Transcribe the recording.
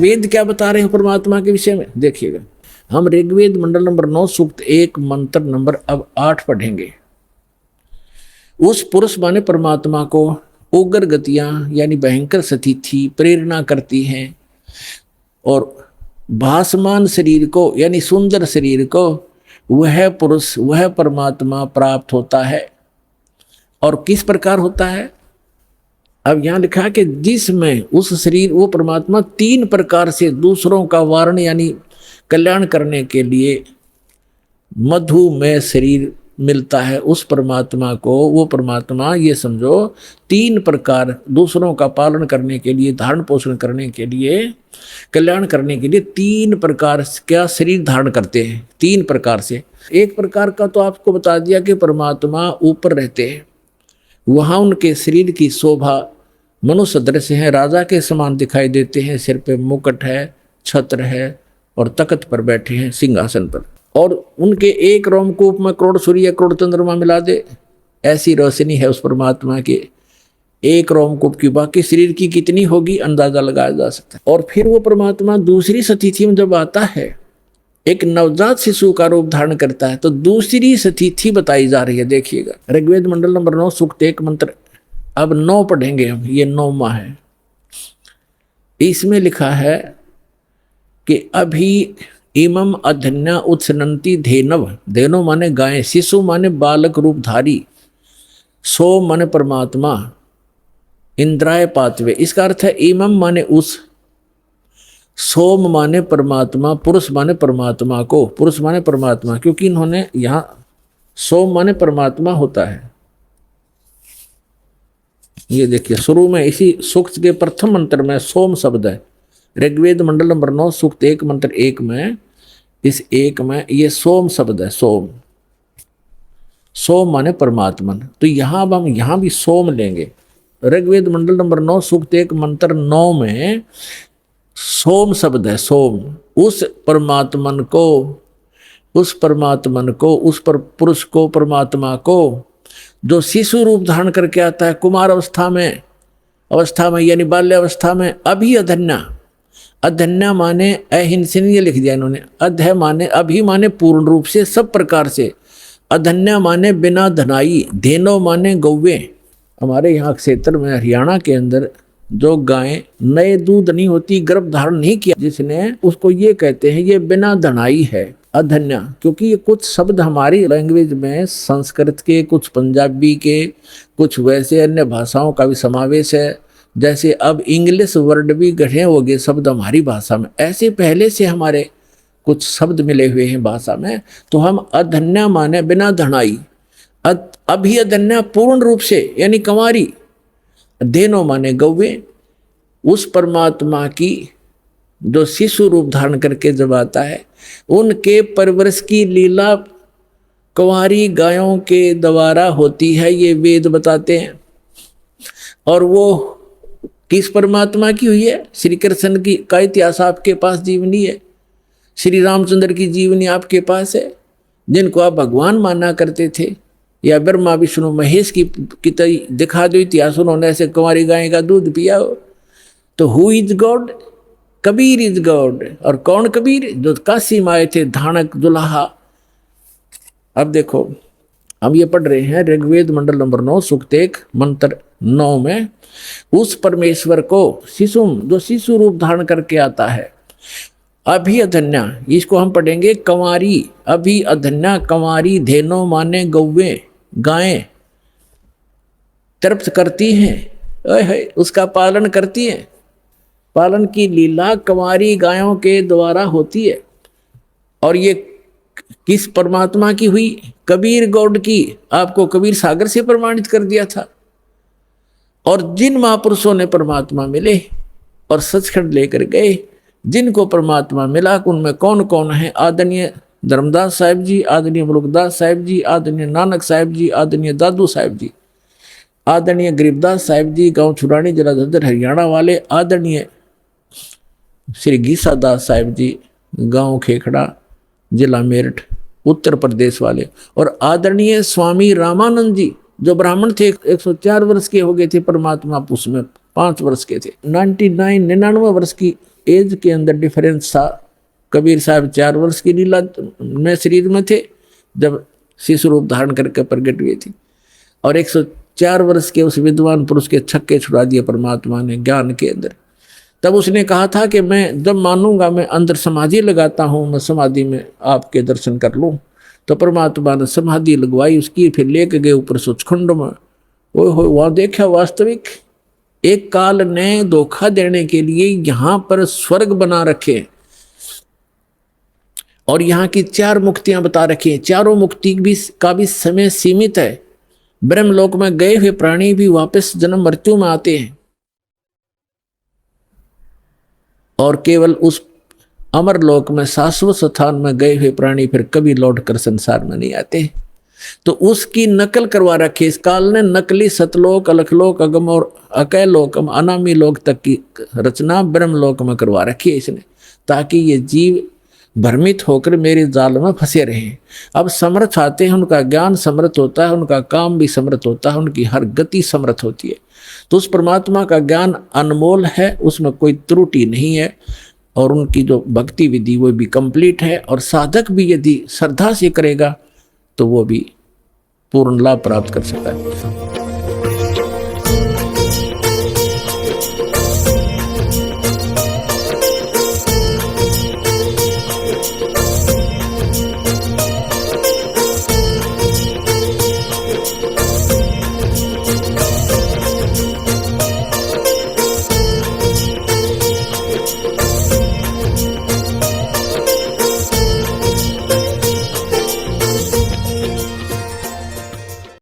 वेद क्या बता रहे हैं परमात्मा के विषय में देखिएगा। हम ऋग्वेद मंडल नंबर 9 सूक्त 1 मंत्र नंबर अब 8 पढ़ेंगे। उस पुरुष माने परमात्मा को उग्र गतियां यानी भयंकर स्थिति प्रेरणा करती हैं और भासमान शरीर को यानी सुंदर शरीर को वह पुरुष वह परमात्मा प्राप्त होता है। और किस प्रकार होता है? अब यहां लिखा है कि जिसमें उस शरीर वो परमात्मा 3 प्रकार से दूसरों का वारण यानी कल्याण करने के लिए मधुमेह शरीर मिलता है उस परमात्मा को। वो परमात्मा ये समझो 3 प्रकार दूसरों का पालन करने के लिए, धारण पोषण करने के लिए, कल्याण करने के लिए 3 प्रकार का शरीर धारण करते हैं। 3 प्रकार से। एक प्रकार का तो आपको बता दिया कि परमात्मा ऊपर रहते हैं, वहाँ उनके शरीर की शोभा मनुष्य सदृश है, राजा के समान दिखाई देते हैं, सिर पे मुकुट है, छत्र है और तख्त पर बैठे हैं सिंहासन पर। और उनके एक रोमकूप में करोड़ सूर्य करोड़ चंद्रमा मिला दे ऐसी रोशनी है उस परमात्मा के एक रोमकूप की। बाकी शरीर की कितनी होगी अंदाजा लगाया जा सकता है। और फिर वो परमात्मा दूसरी स्थिति में जब आता है, एक नवजात शिशु का रूप धारण करता है, तो दूसरी स्थिति बताई जा रही है। देखिएगा ऋग्वेद मंडल नंबर 9 सूक्त 1 मंत्र अब 9 पढ़ेंगे हम। ये 9वां है। इसमें लिखा है कि अभी इमम अधन्या उत्सनंती धेनव, धेनो माने गाय, शिशु माने बालक रूपधारी, सो माने परमात्मा, इंद्राय पातवे। इसका अर्थ है इमम माने उस, सोम माने परमात्मा, पुरुष माने परमात्मा को, पुरुष माने परमात्मा, क्योंकि इन्होंने यहां सोम माने परमात्मा होता है। ये देखिए शुरू में इसी सूक्त के प्रथम मंत्र में सोम शब्द है। ऋग्वेद मंडल नंबर 9 सूक्त 1 मंत्र 1 में, इस 1 में ये सोम शब्द है। सोम, सोम माने परमात्मन। तो यहां अब हम यहां भी सोम लेंगे। ऋग्वेद मंडल नंबर 9 सूक्त 1 मंत्र 9 में सोम शब्द है। सोम, उस परमात्मन को, उस परमात्मन को, उस पर पुरुष को, परमात्मा को जो शिशु रूप धारण करके आता है कुमार अवस्था में यानी बाल्य अवस्था में। अभी अधन्या, अधन्या माने अहिंसन, ये लिख दिया इन्होंने। अध्य माने अभी माने पूर्ण रूप से, सब प्रकार से। अधन्या माने बिना धनाई, धेनो माने गौवे। हमारे यहाँ क्षेत्र में हरियाणा के अंदर जो गायें नए दूध नहीं होती, गर्भ धारण नहीं किया जिसने, उसको ये कहते हैं ये बिना धनाई है अधन्या। क्योंकि ये कुछ शब्द हमारी लैंग्वेज में संस्कृत के, कुछ पंजाबी के, कुछ वैसे अन्य भाषाओं का भी समावेश है। जैसे अब इंग्लिश वर्ड भी गढ़े हो गए शब्द हमारी भाषा में, ऐसे पहले से हमारे कुछ शब्द मिले हुए हैं भाषा में। तो हम अधन्या माने बिना धनाई, अभी अधन्या पूर्ण रूप से यानी कंवारी, धेनो माने गौवे। उस परमात्मा की जो शिशु रूप धारण करके जब आता है, उनके परवरिश की लीला कंवारी गायों के द्वारा होती है, ये वेद बताते हैं। और वो किस परमात्मा की हुई है? श्री कृष्ण की का इतिहास आपके पास जीवनी है, श्री रामचंद्र की जीवनी आपके पास है, जिनको आप भगवान माना करते थे, या ब्रह्मा विष्णु महेश की दिखा दो इतिहास, उन्होंने ऐसे कुंवारी गाय का दूध पिया हो। तो who is God? Kabir is God. और कौन कबीर? जो काशी में आए थे, धानक दुल्हा। अब देखो हम ये पढ़ रहे हैं ऋग्वेद मंडल नंबर 9 सूक्त 1 मंत्र 9 में, उस परमेश्वर को शिशु, जो शिशु रूप धारण करके आता है, अभी अधन्या, इसको हम पढ़ेंगे कंवारी। अभी अधन्या कंवारी, धेनो माने गौवे, गायें तृप्त करती हैं, उसका पालन करती हैं। पालन की लीला कंवारी गायों के द्वारा होती है। और ये किस परमात्मा की हुई? कबीर गौड की। आपको कबीर सागर से प्रमाणित कर दिया था। और जिन महापुरुषों ने परमात्मा मिले और सचखंड लेकर गए, जिनको परमात्मा मिला, उनमें कौन कौन है? आदरणीय धर्मदास साहिब जी, आदरणीय मुलुकदास साहिब जी, आदरणीय नानक साहिब जी, आदरणीय दादू साहिब जी, आदरणीय गरीबदास साहिब जी, गांव छुड़ानी जिला झज्जर हरियाणा वाले, आदरणीय श्री गीसा दास साहिब जी, गांव खेखड़ा जिला मेरठ उत्तर प्रदेश वाले, और आदरणीय स्वामी रामानंद जी जो ब्राह्मण थे, 104 वर्ष के हो गए थे, परमात्मा उसमें 5 वर्ष के थे, 99 वर्ष की एज के अंदर डिफरेंस था। कबीर साहब 4 वर्ष की लीला में शरीर में थे जब शिशु रूप धारण करके प्रकट हुए थी, और 104 वर्ष के उस विद्वान पुरुष के छक्के छुड़ा दिए परमात्मा ने ज्ञान के अंदर। तब उसने कहा था कि मैं जब मानूंगा, मैं अंदर समाधि लगाता हूँ, मैं समाधि में आपके दर्शन कर लूँ। तो परमात्मा ने समाधि लगवाई उसकी, फिर लेके गए ऊपर सचखंड में। वो वहाँ देखा वास्तविक एक काल ने धोखा देने के लिए यहाँ पर स्वर्ग बना रखे और यहाँ की 4 मुक्तियां बता रखी हैं। चारों मुक्ति का भी समय सीमित है। ब्रह्मलोक में गए हुए प्राणी भी वापस जन्म मृत्यु में आते हैं और केवल उस अमरलोक में शाश्वत स्थान में गए हुए प्राणी फिर कभी लौट कर संसार में नहीं आते। तो उसकी नकल करवा रखी इस काल ने। नकली सतलोक, अलखलोक, अगम और अकय लोक, अनामी लोक तक की रचना ब्रह्मलोक में करवा रखी है इसने, ताकि ये जीव भ्रमित होकर मेरे जाल में फंसे रहे। अब समर्थ आते हैं, उनका ज्ञान समर्थ होता है, उनका काम भी समर्थ होता है, उनकी हर गति समर्थ होती है। तो उस परमात्मा का ज्ञान अनमोल है, उसमें कोई त्रुटि नहीं है, और उनकी जो भक्ति विधि वो भी कंप्लीट है। और साधक भी यदि श्रद्धा से करेगा तो वो भी पूर्ण लाभ प्राप्त कर सकता है।